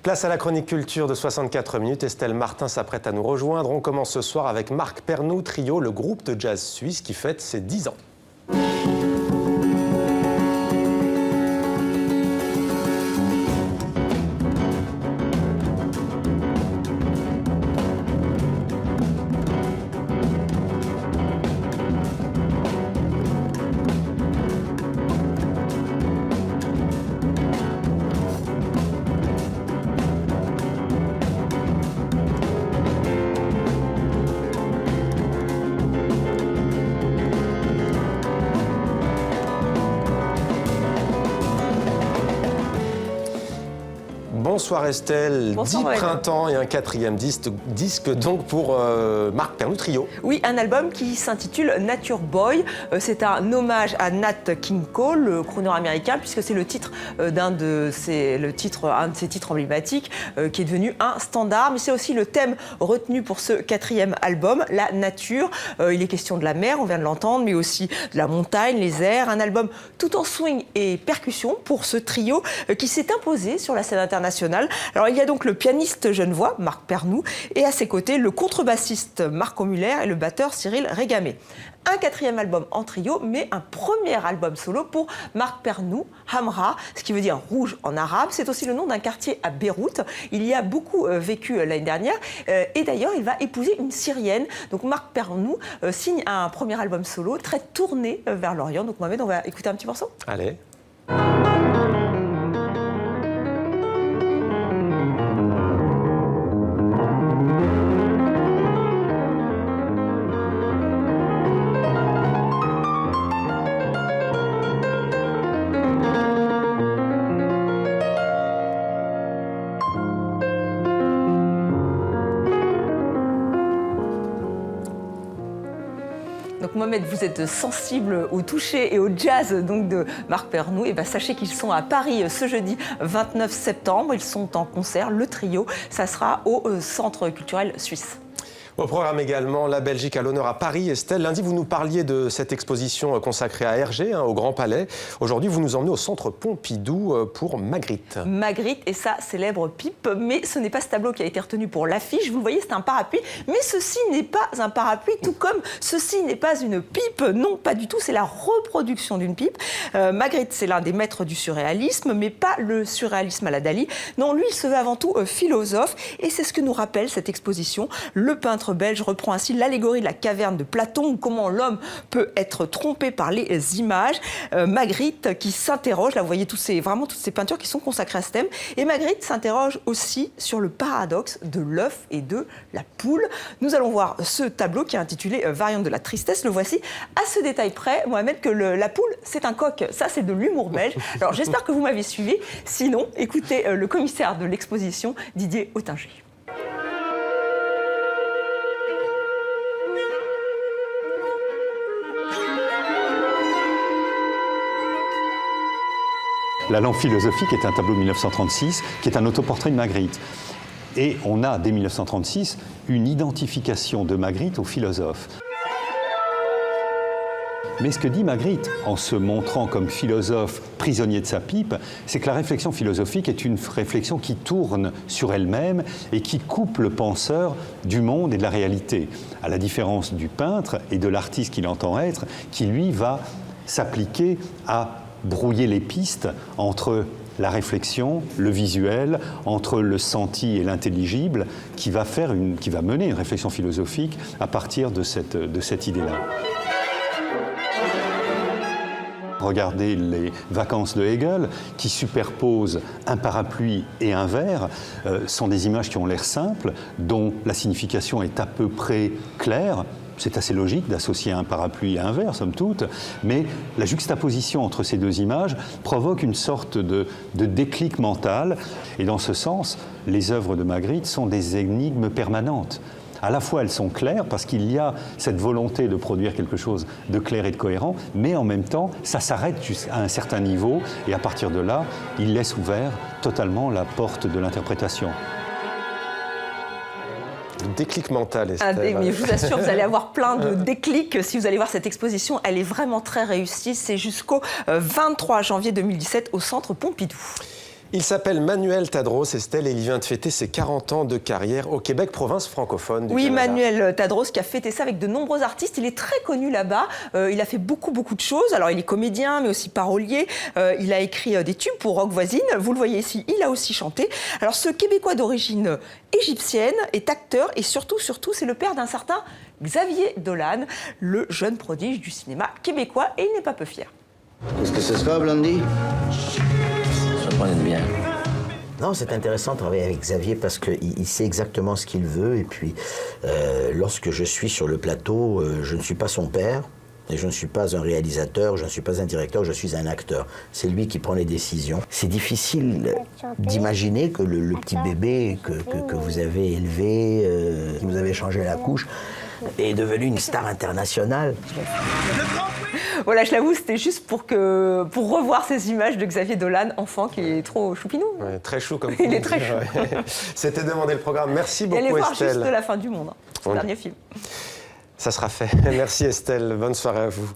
Place à la chronique culture de 64 minutes. Estelle Martin s'apprête à nous rejoindre. On commence ce soir avec Marc Pernoud Trio, le groupe de jazz suisse qui fête ses 10 ans. Bonsoir Estelle, Bonsoir 10 printemps et un 4e disque donc pour Marc Pernoud Trio. Oui, un album qui s'intitule Nature Boy. C'est un hommage à Nat King Cole, le crooner américain, puisque c'est le titre d'un de ses titres emblématiques qui est devenu un standard. Mais c'est aussi le thème retenu pour ce 4e album, la nature. Il est question de la mer, on vient de l'entendre, mais aussi de la montagne, les airs. Un album tout en swing et percussion pour ce trio qui s'est imposé sur la scène internationale. Alors il y a donc le pianiste genevois Marc Pernoud et à ses côtés le contrebassiste Marco Muller et le batteur Cyril Régamé. Un 4e album en trio, mais un premier album solo pour Marc Pernoud, Hamra, ce qui veut dire rouge en arabe. C'est aussi le nom d'un quartier à Beyrouth. Il y a beaucoup vécu l'année dernière et d'ailleurs il va épouser une Syrienne. Donc Marc Pernoud signe un premier album solo très tourné vers l'Orient. Donc Mohamed, on va écouter un petit morceau. Allez. Donc Mohamed, vous êtes sensible au toucher et au jazz donc de Marc Pernoud. Et ben sachez qu'ils sont à Paris ce jeudi 29 septembre. Ils sont en concert, le trio. Ça sera au Centre culturel suisse. Au programme également, la Belgique à l'honneur à Paris. Estelle, lundi, vous nous parliez de cette exposition consacrée à Hergé, au Grand Palais. Aujourd'hui, vous nous emmenez au Centre Pompidou pour Magritte. Magritte et sa célèbre pipe. Mais ce n'est pas ce tableau qui a été retenu pour l'affiche. Vous le voyez, c'est un parapluie. Mais ceci n'est pas un parapluie, tout comme ceci n'est pas une pipe. Non, pas du tout. C'est la reproduction d'une pipe. Magritte, c'est l'un des maîtres du surréalisme, mais pas le surréalisme à la Dali. Non, lui, il se veut avant tout philosophe. Et c'est ce que nous rappelle cette exposition. Le peintre belge reprend ainsi l'allégorie de la caverne de Platon, ou comment l'homme peut être trompé par les images. Magritte qui s'interroge, là vous voyez vraiment toutes ces peintures qui sont consacrées à ce thème, et Magritte s'interroge aussi sur le paradoxe de l'œuf et de la poule. Nous allons voir ce tableau qui est intitulé Variante de la tristesse. Le voici à ce détail près, Mohamed, que la poule c'est un coq. Ça c'est de l'humour belge. Alors j'espère que vous m'avez suivi. Sinon, écoutez le commissaire de l'exposition, Didier Ottinger. La lampe philosophique est un tableau de 1936 qui est un autoportrait de Magritte. Et on a, dès 1936, une identification de Magritte au philosophe. Mais ce que dit Magritte, en se montrant comme philosophe prisonnier de sa pipe, c'est que la réflexion philosophique est une réflexion qui tourne sur elle-même et qui coupe le penseur du monde et de la réalité, à la différence du peintre et de l'artiste qu'il entend être, qui lui va s'appliquer à brouiller les pistes entre la réflexion, le visuel, entre le senti et l'intelligible, qui va mener une réflexion philosophique à partir de cette idée-là. Regardez les Vacances de Hegel, qui superposent un parapluie et un verre, sont des images qui ont l'air simples, dont la signification est à peu près claire. C'est assez logique d'associer un parapluie à un verre, somme toute, mais la juxtaposition entre ces deux images provoque une sorte de déclic mental. Et dans ce sens, les œuvres de Magritte sont des énigmes permanentes. À la fois, elles sont claires parce qu'il y a cette volonté de produire quelque chose de clair et de cohérent, mais en même temps, ça s'arrête à un certain niveau et à partir de là, il laisse ouvert totalement la porte de l'interprétation. Déclic mental, Estelle. Mais je vous assure, vous allez avoir plein de déclics si vous allez voir cette exposition. Elle est vraiment très réussie. C'est jusqu'au 23 janvier 2017 au Centre Pompidou. Il s'appelle Manuel Tadros, Estelle, et il vient de fêter ses 40 ans de carrière au Québec, province francophone du Oui, Canada. Manuel Tadros qui a fêté ça avec de nombreux artistes. Il est très connu là-bas. Il a fait beaucoup de choses. Alors, il est comédien, mais aussi parolier. Il a écrit des tubes pour Rock Voisine. Vous le voyez ici, il a aussi chanté. Alors, ce Québécois d'origine égyptienne est acteur et surtout, c'est le père d'un certain Xavier Dolan, le jeune prodige du cinéma québécois, et il n'est pas peu fier. Qu'est-ce que ce sera, Blondie? Je vais prendre une bière. Non, c'est intéressant de travailler avec Xavier parce qu'il sait exactement ce qu'il veut. Et puis, lorsque je suis sur le plateau, je ne suis pas son père. Et je ne suis pas un réalisateur, je ne suis pas un directeur, je suis un acteur. C'est lui qui prend les décisions. C'est difficile d'imaginer que le petit bébé que vous avez élevé, qui vous avez changé la couche, est devenu une star internationale. Voilà, je l'avoue, c'était juste pour revoir ces images de Xavier Dolan, enfant, qui est trop choupinou. Ouais, très chou comme Il est très chou. Ouais. C'était Demandez le programme. Merci Et beaucoup, allez voir Estelle. juste La fin du monde, son Oui. dernier film. Ça sera fait. Merci Estelle. Bonne soirée à vous.